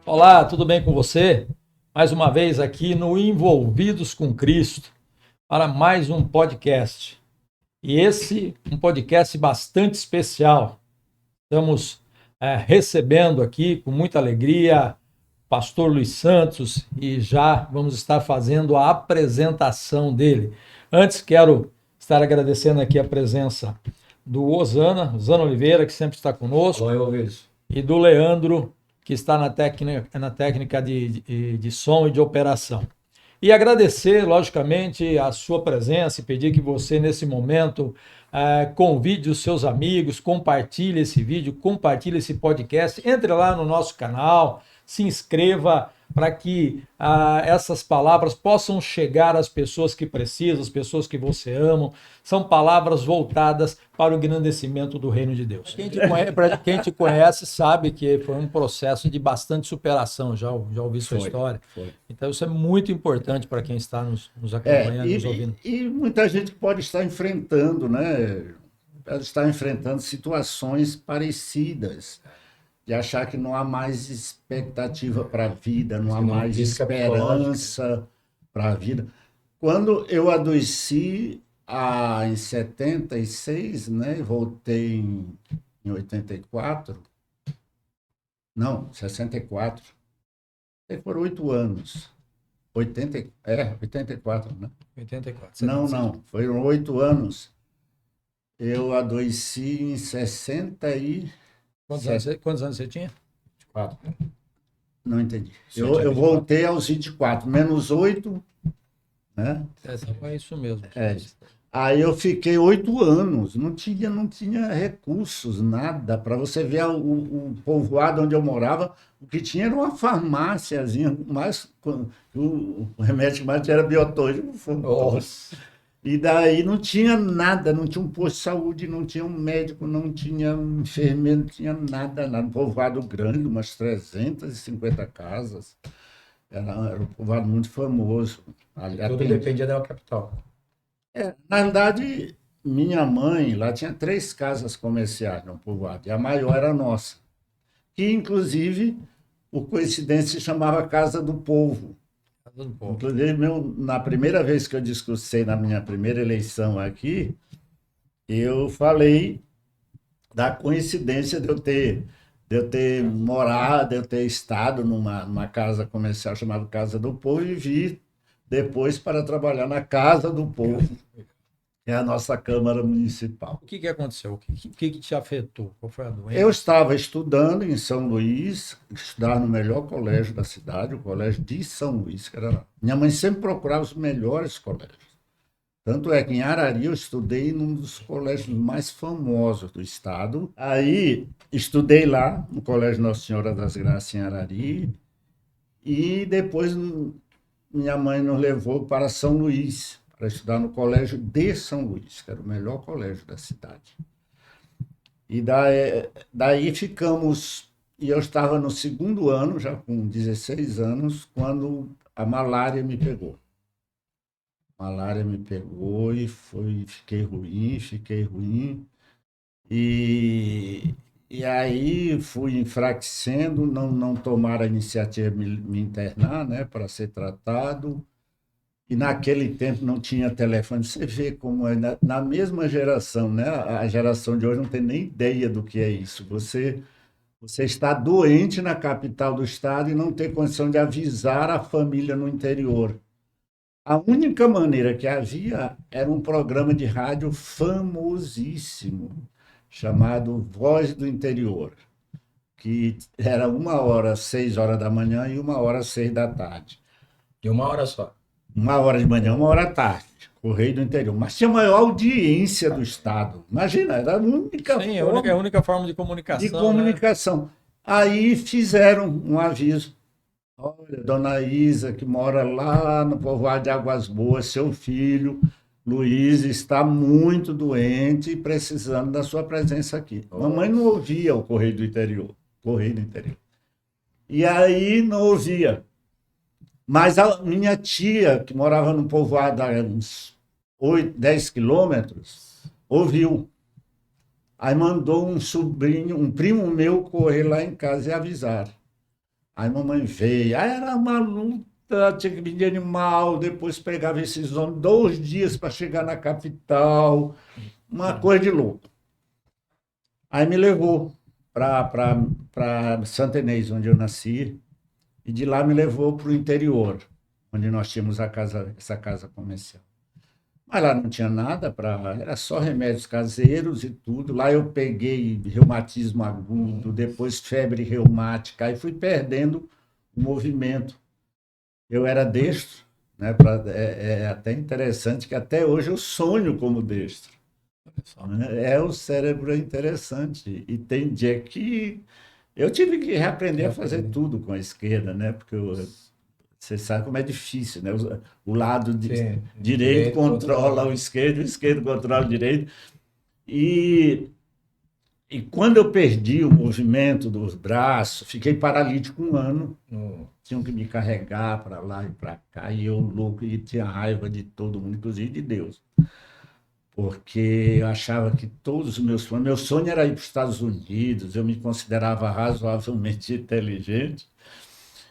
Olá, tudo bem com você? Mais uma vez aqui no Envolvidos com Cristo para mais um podcast. E esse um podcast bastante especial. Estamos recebendo aqui com muita alegria o pastor Luiz Santos e já vamos estar fazendo a apresentação dele. Antes, quero estar agradecendo aqui a presença do Osana Oliveira, que sempre está conosco. Olá, Elvis. E do Leandro, que está na técnica de som e de operação. E agradecer, logicamente, a sua presença e pedir que você, nesse momento, convide os seus amigos, compartilhe esse vídeo, compartilhe esse podcast, entre lá no nosso canal, se inscreva para que essas palavras possam chegar às pessoas que precisam, às pessoas que você ama. São palavras voltadas para o engrandecimento do reino de Deus. Quem te conhece sabe que foi um processo de bastante superação, já ouvi sua história. Foi. Então isso é muito importante para quem está nos acompanhando, nos ouvindo. E muita gente pode estar enfrentando, né? Pode estar enfrentando situações parecidas, de achar que não há mais expectativa para a vida, não há mais esperança para a vida. Quando eu adoeci em 76, né? Voltei em 84, não, 64, foram 8 anos. 84, né? 84. Não, foram 8 anos. Eu adoeci em 60 e... Quantos anos você tinha? 24. Não entendi. Eu voltei aos 24, menos 8, né? É isso mesmo. Aí eu fiquei 8 anos, não tinha recursos, nada. Para você ver o povoado onde eu morava, o que tinha era uma farmáciazinha, mas o remédio que mais tinha era biotônico. E daí não tinha nada, não tinha um posto de saúde, não tinha um médico, não tinha um enfermeiro, não tinha nada. Um povoado grande, umas 350 casas. Era um povoado muito famoso. Tudo dependia da capital. Na verdade, minha mãe, lá tinha 3 casas comerciais no povoado, e a maior era a nossa, que inclusive, por coincidência, se chamava Casa do Povo. Inclusive, na primeira vez que eu discursei na minha primeira eleição aqui, eu falei da coincidência de eu ter morado, de eu ter estado numa casa comercial chamada Casa do Povo e vir depois para trabalhar na Casa do Povo, que é a nossa Câmara Municipal. O que aconteceu? O que te afetou? Qual foi a doença? Eu estava estudando em São Luís, estudar no melhor colégio da cidade, o Colégio de São Luís, que era... Minha mãe sempre procurava os melhores colégios. Tanto é que em Arari eu estudei num dos colégios mais famosos do estado. Aí estudei lá, no Colégio Nossa Senhora das Graças, em Arari, e depois minha mãe nos levou para São Luís, para estudar no Colégio de São Luís, que era o melhor colégio da cidade. E daí ficamos, e eu estava no 2º ano, já com 16 anos, quando a malária me pegou. A malária me pegou e fiquei ruim. E aí fui enfraquecendo, não tomaram a iniciativa de me internar, né, para ser tratado. E naquele tempo não tinha telefone. Você vê como é, na mesma geração, né? A geração de hoje não tem nem ideia do que é isso. Você está doente na capital do estado e não ter condição de avisar a família no interior. A única maneira que havia era um programa de rádio famosíssimo, chamado Voz do Interior, que era 1h às 6h da manhã e 1h às 6 da tarde. E 1h só. 1h de manhã, 1h à tarde, Correio do Interior. Mas tinha a maior audiência do estado. Imagina, era a única Sim, forma a única forma de comunicação. de comunicação. Né? Aí fizeram um aviso. Olha, dona Isa, que mora lá no povoado de Águas Boas, seu filho, Luiz, está muito doente e precisando da sua presença aqui. Mamãe não ouvia o Correio do Interior. E aí não ouvia. Mas a minha tia, que morava no povoado a uns 10 quilômetros, ouviu. Aí mandou um primo meu, correr lá em casa e avisar. Aí mamãe veio, aí era uma luta, tinha que vir de animal, depois pegava esses homens 2 dias para chegar na capital, uma coisa de louco. Aí me levou para Santa Inês, onde eu nasci, e de lá me levou para o interior, onde nós tínhamos essa casa comercial. Mas lá não tinha nada era só remédios caseiros e tudo. Lá eu peguei reumatismo agudo, depois febre reumática, aí fui perdendo o movimento. Eu era destro, né? É até interessante que até hoje eu sonho como destro. Né? O cérebro é interessante. E tem dia que eu tive que reaprender a fazer tudo com a esquerda, né? Porque você sabe como é difícil, né? O lado direito controla o esquerdo controla o direito. E quando eu perdi o movimento dos braços, fiquei paralítico 1 ano. Tinham que me carregar para lá e para cá, e eu louco, e tinha raiva de todo mundo, inclusive de Deus. Porque eu achava que todos os meu sonho era ir para os Estados Unidos, eu me considerava razoavelmente inteligente,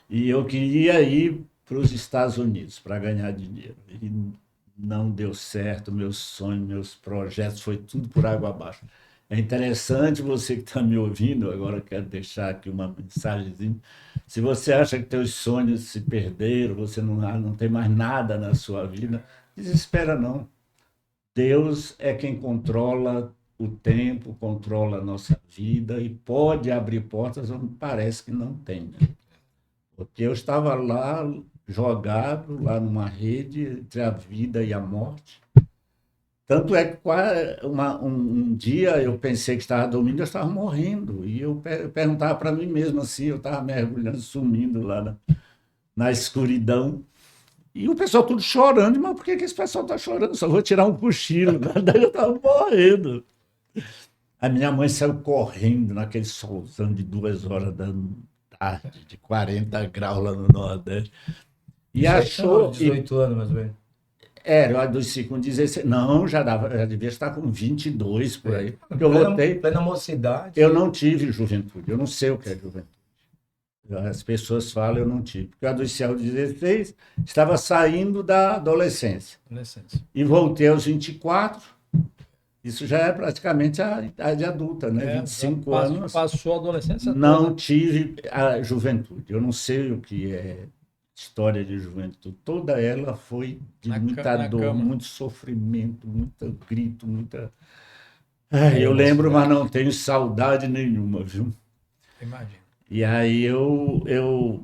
e eu queria ir para os Estados Unidos para ganhar dinheiro. E não deu certo, meus sonhos, meus projetos, foi tudo por água abaixo. É interessante você que está me ouvindo, agora eu quero deixar aqui uma mensagenzinha. Se você acha que teus sonhos se perderam, você não tem mais nada na sua vida, desespera não. Deus é quem controla o tempo, controla a nossa vida e pode abrir portas onde parece que não tem. Né? Porque eu estava lá, jogado, lá numa rede entre a vida e a morte. Tanto é que um dia eu pensei que estava dormindo, eu estava morrendo. E eu perguntava para mim mesmo assim, eu estava mergulhando, sumindo lá na escuridão. E o pessoal tudo chorando, mas por que esse pessoal está chorando? Só vou tirar um cochilo. Daí eu estava morrendo. A minha mãe saiu correndo naquele solzão de 2 horas da tarde, de 40 graus lá no Nordeste. E achou. 18 anos, mais ou menos. Eu adoeci com 16. Não, já devia estar com 22 por aí. Eu voltei. Plena mocidade. Eu não tive juventude, eu não sei o que é juventude. As pessoas falam, eu não tive. Porque eu adoeci aos 16, estava saindo da adolescência. E voltei aos 24. Isso já é praticamente a idade adulta, né? 25 anos. Passou a adolescência não toda. Tive a juventude. Eu não sei o que é história de juventude. Toda ela foi de muita dor, muito sofrimento, muito grito, muita... eu lembro, mas não tenho saudade nenhuma, viu? Imagina. E aí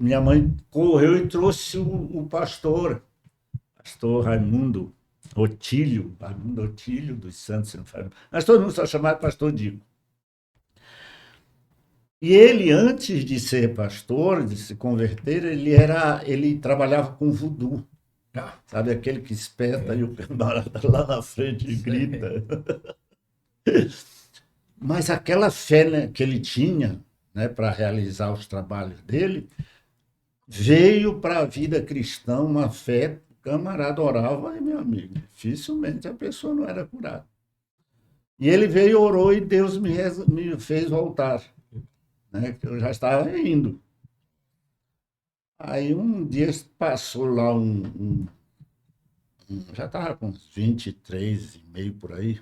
minha mãe correu e trouxe o pastor Raimundo Otílio dos Santos, mas todo mundo só chamava de pastor Dico. E ele, antes de ser pastor, de se converter, ele trabalhava com voodoo. Sabe, aquele que espeta e o camarada lá na frente grita. Mas aquela fé, né, que ele tinha, né, para realizar os trabalhos dele, veio para a vida cristã uma fé que o camarada orava, e, meu amigo, dificilmente a pessoa não era curada. E ele veio, orou e Deus me fez voltar. Né, que eu já estava indo. Aí um dia passou lá já estava com uns 23,5 por aí,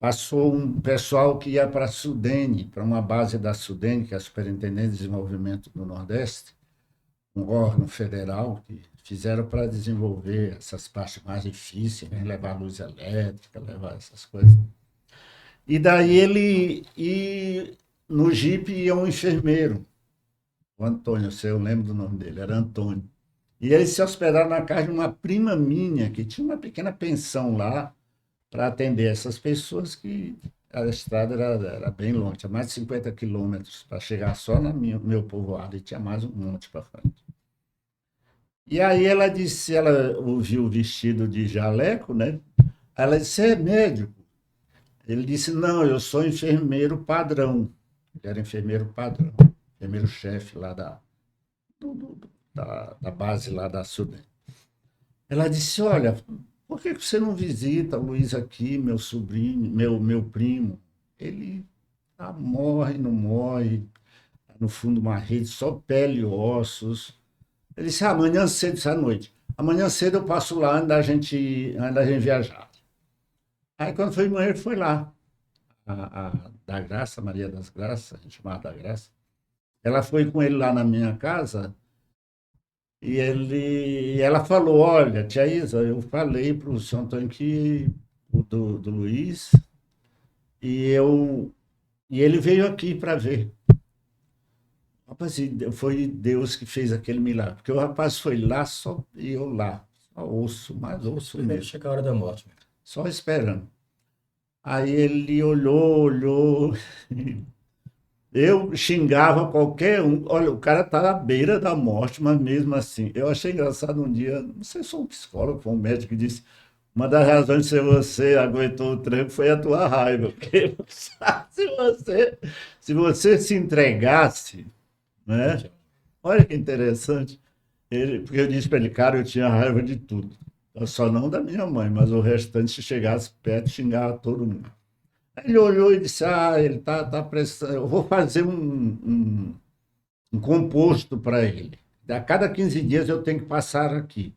passou um pessoal que ia para a Sudene, para uma base da Sudene, que é a Superintendência de Desenvolvimento do Nordeste, um órgão federal que fizeram para desenvolver essas partes mais difíceis, né, levar luz elétrica, levar essas coisas. E daí no jipe ia um enfermeiro, o Antônio, eu lembro do nome dele, era Antônio. E eles se hospedaram na casa de uma prima minha, que tinha uma pequena pensão lá para atender essas pessoas, que a estrada era bem longe, tinha mais de 50 quilômetros para chegar só no meu povoado, e tinha mais um monte para frente. E aí ela ouviu o vestido de jaleco, né? Ela disse, você é médico? Ele disse, não, eu sou enfermeiro padrão. Ele era enfermeiro padrão, enfermeiro-chefe lá da base lá da Sudene. Ela disse, olha, por que você não visita o Luiz aqui, meu sobrinho, meu primo? Ele morre, não morre. no fundo de uma rede, só pele e ossos. Ele disse, amanhã cedo, isso à noite. Amanhã cedo eu passo lá antes da gente viajar. Aí quando foi de manhã, ele foi lá. A da Graça, Maria das Graças, a gente chamava da Graça. Ela foi com ele lá na minha casa e ela falou, olha, tia Isa, eu falei para o senhor Antônio que do Luiz e ele veio aqui para ver. Rapaz, foi Deus que fez aquele milagre, porque o rapaz foi lá, só e eu lá, só ouço, mas ouço Primeiro mesmo, chega a hora da morte. só esperando. Aí ele olhou. Eu xingava qualquer um. Olha, o cara tá à beira da morte, mas mesmo assim. Eu achei engraçado um dia, não sei se foi um psicólogo, foi um médico que disse: uma das razões de ser você aguentou o tranco foi a tua raiva. Porque se você se entregasse, né? Olha que interessante. Porque eu disse para ele, cara, eu tinha raiva de tudo. Só não da minha mãe, mas o restante, se chegasse perto, xingava todo mundo. Aí ele olhou e disse, ele tá precisando, eu vou fazer um composto para ele. A cada 15 dias eu tenho que passar aqui.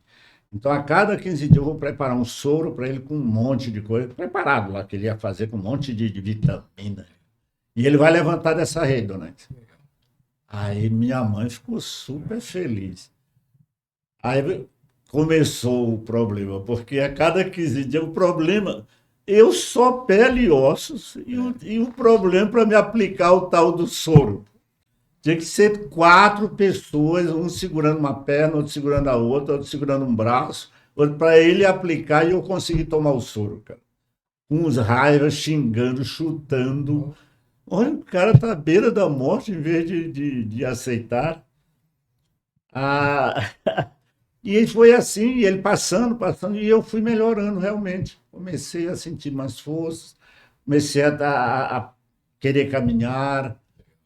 Então, a cada 15 dias eu vou preparar um soro para ele com um monte de coisa, preparado lá, que ele ia fazer com um monte de vitamina. E ele vai levantar dessa rede, dona Ita. Aí minha mãe ficou super feliz. Aí começou o problema, porque a cada 15 dias o problema, eu só pele e ossos, e o problema para me aplicar o tal do soro. Tinha que ser 4 pessoas, um segurando uma perna, outro segurando a outra, outro segurando um braço, outro para ele aplicar e eu conseguir tomar o soro, cara. Com uns raivas, xingando, chutando. Olha, o cara está à beira da morte em vez de aceitar. Ah, e foi assim, ele passando, e eu fui melhorando realmente. Comecei a sentir mais forças, comecei a querer caminhar,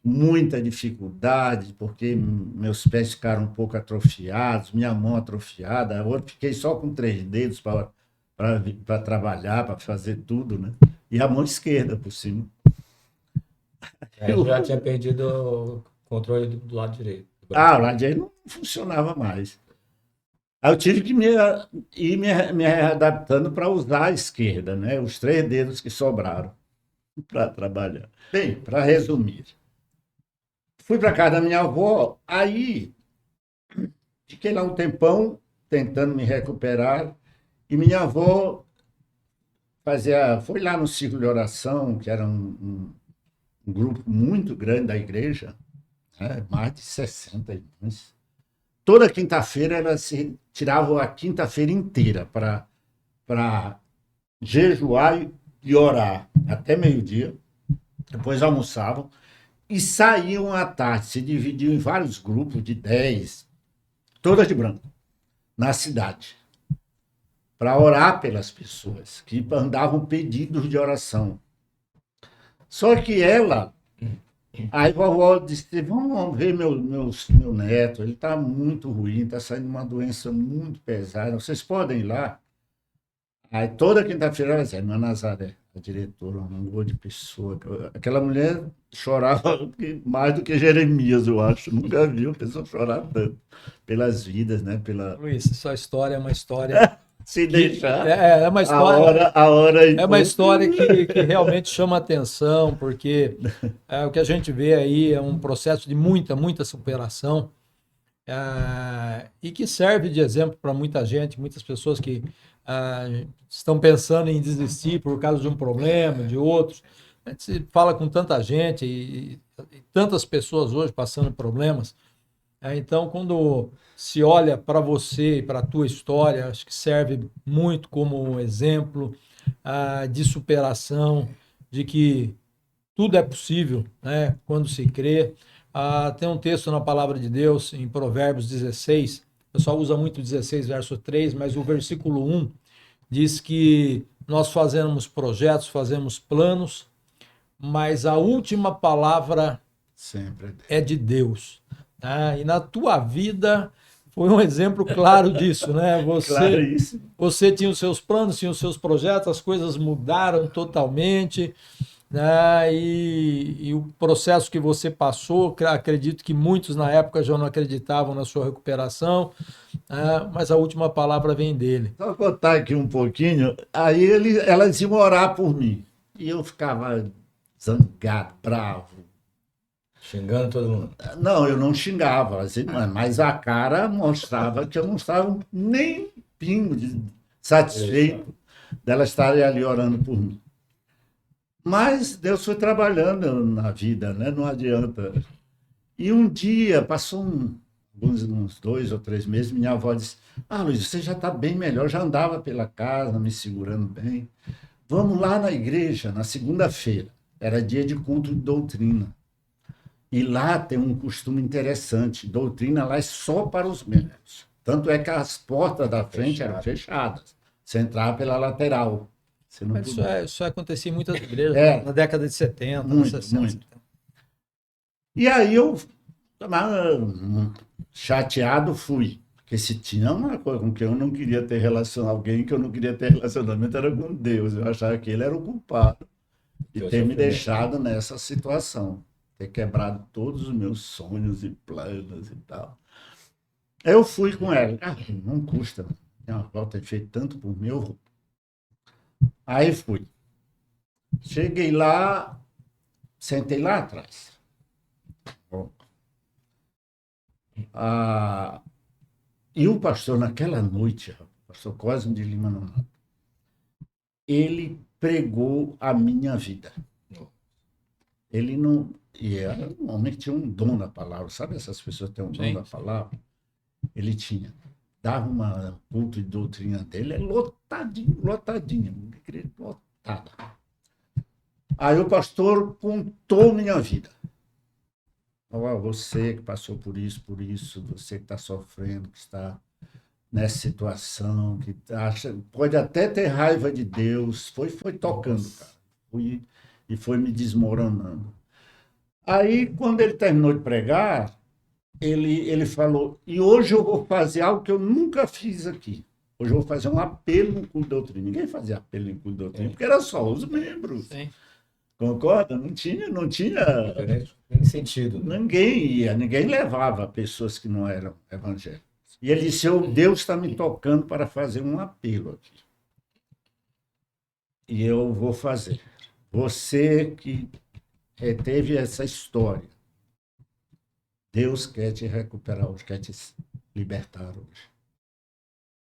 muita dificuldade, porque meus pés ficaram um pouco atrofiados, minha mão atrofiada, eu fiquei só com 3 dedos para trabalhar, para fazer tudo, né? E a mão esquerda por cima. Eu já tinha perdido o controle do lado direito. O lado direito não funcionava mais. Aí eu tive que ir me adaptando para usar a esquerda, né? Os 3 dedos que sobraram para trabalhar. Bem, para resumir, fui para casa da minha avó, aí fiquei lá um tempão tentando me recuperar, e minha avó foi lá no círculo de oração, que era um grupo muito grande da igreja, né? Mais de 60 irmãos. Toda quinta-feira ela se tirava a quinta-feira inteira para jejuar e orar até meio-dia, depois almoçavam e saíam à tarde, se dividiam em vários grupos de 10, todas de branco, na cidade, para orar pelas pessoas que mandavam pedidos de oração. Só que aí a vovó disse, vamos ver meu neto, ele está muito ruim, está saindo uma doença muito pesada, vocês podem ir lá? Aí toda quinta-feira ela dizia, irmã Nazaré, a diretora, um gol de pessoa. Aquela mulher chorava mais do que Jeremias, eu acho. Nunca vi uma pessoa chorar tanto pelas vidas, né? Luiz, sua história é uma história... Se deixar, é uma história, a hora é uma história que realmente chama atenção, porque o que a gente vê aí é um processo de muita superação, e que serve de exemplo para muita gente, muitas pessoas que estão pensando em desistir por causa de um problema, de outros. A gente se fala com tanta gente e tantas pessoas hoje passando problemas. Então, quando se olha para você e para a tua história, acho que serve muito como exemplo de superação, de que tudo é possível, né, quando se crê. Tem um texto na Palavra de Deus, em Provérbios 16, o pessoal usa muito 16, verso 3, mas o versículo 1 diz que nós fazemos projetos, fazemos planos, mas a última palavra sempre é de Deus. E na tua vida foi um exemplo claro disso, né? Você tinha os seus planos, tinha os seus projetos, as coisas mudaram totalmente, né? E o processo que você passou, acredito que muitos na época já não acreditavam na sua recuperação, né? Mas a última palavra vem dele. Só contar aqui um pouquinho, aí elas iam orar por mim. E eu ficava zangado, bravo. Xingando todo mundo. Não, eu não xingava, assim, mas a cara mostrava que eu não estava nem pingo satisfeito delas estarem ali orando por mim. Mas Deus foi trabalhando na vida, né? Não adianta. E um dia, passou uns 2 ou 3 meses, minha avó disse: Ah, Luiz, você já está bem melhor, já andava pela casa, me segurando bem. Vamos lá na igreja, na segunda-feira. Era dia de culto de doutrina. E lá tem um costume interessante: doutrina lá é só para os membros. Tanto é que as portas da frente eram fechadas. Você entrava pela lateral. Você não Mas podia. isso acontecia em muitas igrejas, É, na década de 70, muito, 60. muito. 70. E aí eu, chateado, fui. Porque se tinha uma coisa com que eu não queria ter relacionamento, alguém que eu não queria ter relacionamento era com Deus. Eu achava que ele era o culpado de Teu ter me sofrimento. deixado nessa situação, ter quebrado todos os meus sonhos e planos e tal. Aí eu fui com ela. Ah, não custa, minha avó ter feito tanto por mim, eu vou. Aí fui. Cheguei lá, sentei lá atrás. Bom, e o pastor, naquela noite, o pastor Cosme de Lima Nonato, ele pregou a minha vida. Ele não. E era um homem que tinha um dom da palavra. Sabe essas pessoas que têm um dom da palavra? Ele tinha. Dava uma culto de doutrina dele, é lotadinho, lotadinho, uma igreja lotada. Aí o pastor contou minha vida. Oh, você que passou por isso, você que está sofrendo, que está nessa situação, que acha, pode até ter raiva de Deus, foi tocando, cara. E foi me desmoronando. Aí, quando ele terminou de pregar, ele falou: e hoje eu vou fazer algo que eu nunca fiz aqui. Hoje eu vou fazer um apelo no culto de doutrina. Ninguém fazia apelo em culto de doutrina, porque era só os membros. Sim. Concorda? Não tinha. Tem sentido. Ninguém ia, ninguém levava pessoas que não eram evangélicas. E ele disse: Deus está me tocando para fazer um apelo aqui. E eu vou fazer. Você que teve essa história, Deus quer te recuperar hoje, quer te libertar hoje.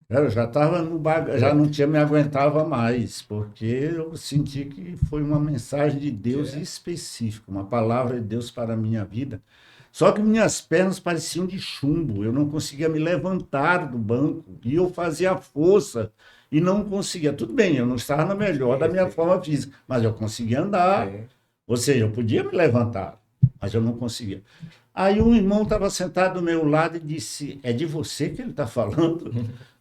Eu já estava no já não tinha me aguentava mais, porque eu senti que foi uma mensagem de Deus específica, uma palavra de Deus para a minha vida. Só que minhas pernas pareciam de chumbo, eu não conseguia me levantar do banco, e eu fazia força e não conseguia. Tudo bem, eu não estava na melhor da minha forma física, mas eu conseguia andar. Ou seja, eu podia me levantar, mas eu não conseguia. Aí um irmão estava sentado do meu lado e disse: é de você que ele está falando?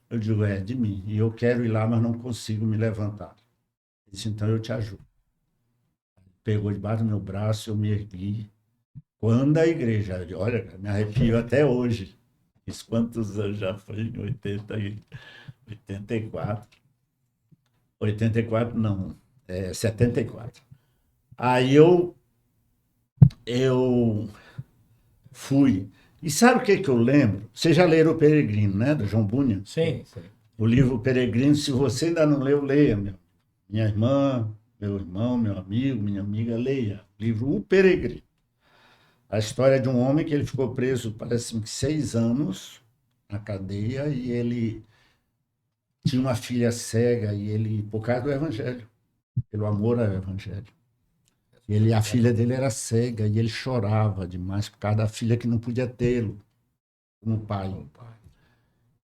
Eu digo: é de mim. E eu quero ir lá, mas não consigo me levantar. Ele disse: então eu te ajudo. Pegou debaixo do meu braço, eu me ergui. Quando a igreja, olha, me arrepio até hoje. Isso quantos anos já foi? 84. 84 não, 74. Aí eu fui. E sabe o que eu lembro? Vocês já leram O Peregrino, né? Do João Bunyan? Sim. O livro Peregrino, se você ainda não leu, leia, minha irmã, meu irmão, meu amigo, minha amiga, leia. O livro O Peregrino. A história de um homem que ele ficou preso, parece que 6 anos na cadeia, e ele tinha uma filha cega, e ele, por causa do evangelho, pelo amor ao evangelho. A filha dele era cega, e ele chorava demais por causa da filha que não podia tê-lo como pai.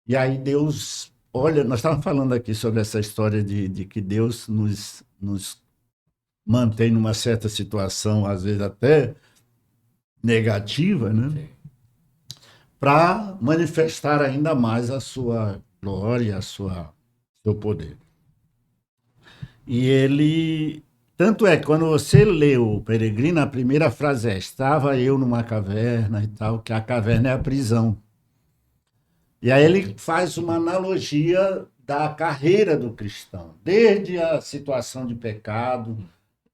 E aí Deus, olha, nós estávamos falando aqui sobre essa história de que Deus nos mantém numa certa situação, às vezes até negativa, né? Para manifestar ainda mais a sua glória, seu poder. E ele, tanto é que quando você lê o Peregrino, a primeira frase é: estava eu numa caverna e tal, que a caverna é a prisão. E aí ele faz uma analogia da carreira do cristão, desde a situação de pecado,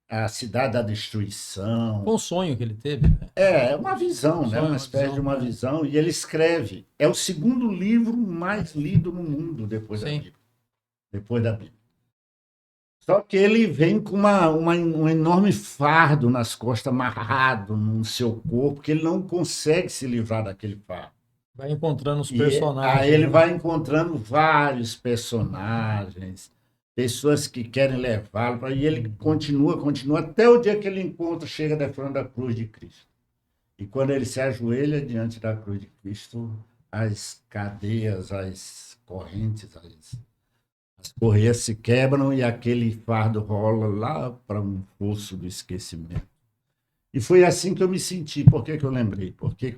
a cidade da destruição. Foi um sonho que ele teve, né? É uma visão, né? Sonho, Uma espécie de uma né? visão. E ele escreve. É o segundo livro mais lido no mundo depois da Sim. Bíblia. Depois da Bíblia. Só que ele vem com um enorme fardo nas costas, amarrado no seu corpo, que ele não consegue se livrar daquele fardo. Vai encontrando os E personagens. aí ele né? vai encontrando vários personagens, pessoas que querem levá-lo, e ele continua, até o dia que ele encontra, chega da frente da cruz de Cristo. E quando ele se ajoelha diante da cruz de Cristo, as cadeias, as correntes, as correias se quebram e aquele fardo rola lá para um poço do esquecimento. E foi assim que eu me senti. Por que eu lembrei? Porque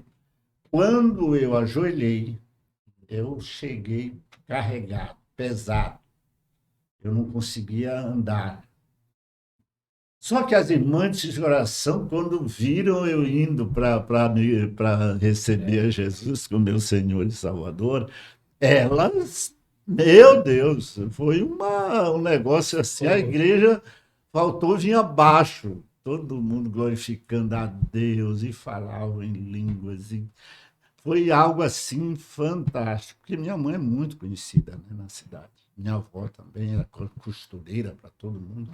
quando eu ajoelhei, eu cheguei carregado, pesado. Eu não conseguia andar. Só que as irmãs de oração, quando viram eu indo para receber Jesus como meu Senhor e Salvador, elas, meu Deus, foi um negócio assim, a igreja faltou vir abaixo, todo mundo glorificando a Deus e falavam em línguas. Foi algo assim fantástico, porque minha mãe é muito conhecida, né, na cidade. Minha avó também era costureira para todo mundo.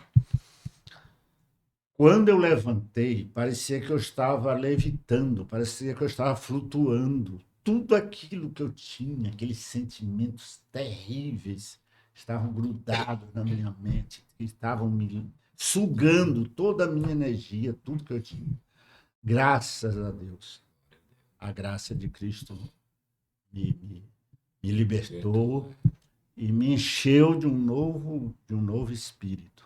Quando eu levantei, parecia que eu estava levitando, parecia que eu estava flutuando. Tudo aquilo que eu tinha, aqueles sentimentos terríveis, estavam grudados na minha mente, estavam me sugando toda a minha energia, tudo que eu tinha. Graças a Deus, a graça de Cristo me libertou e me encheu de um novo espírito.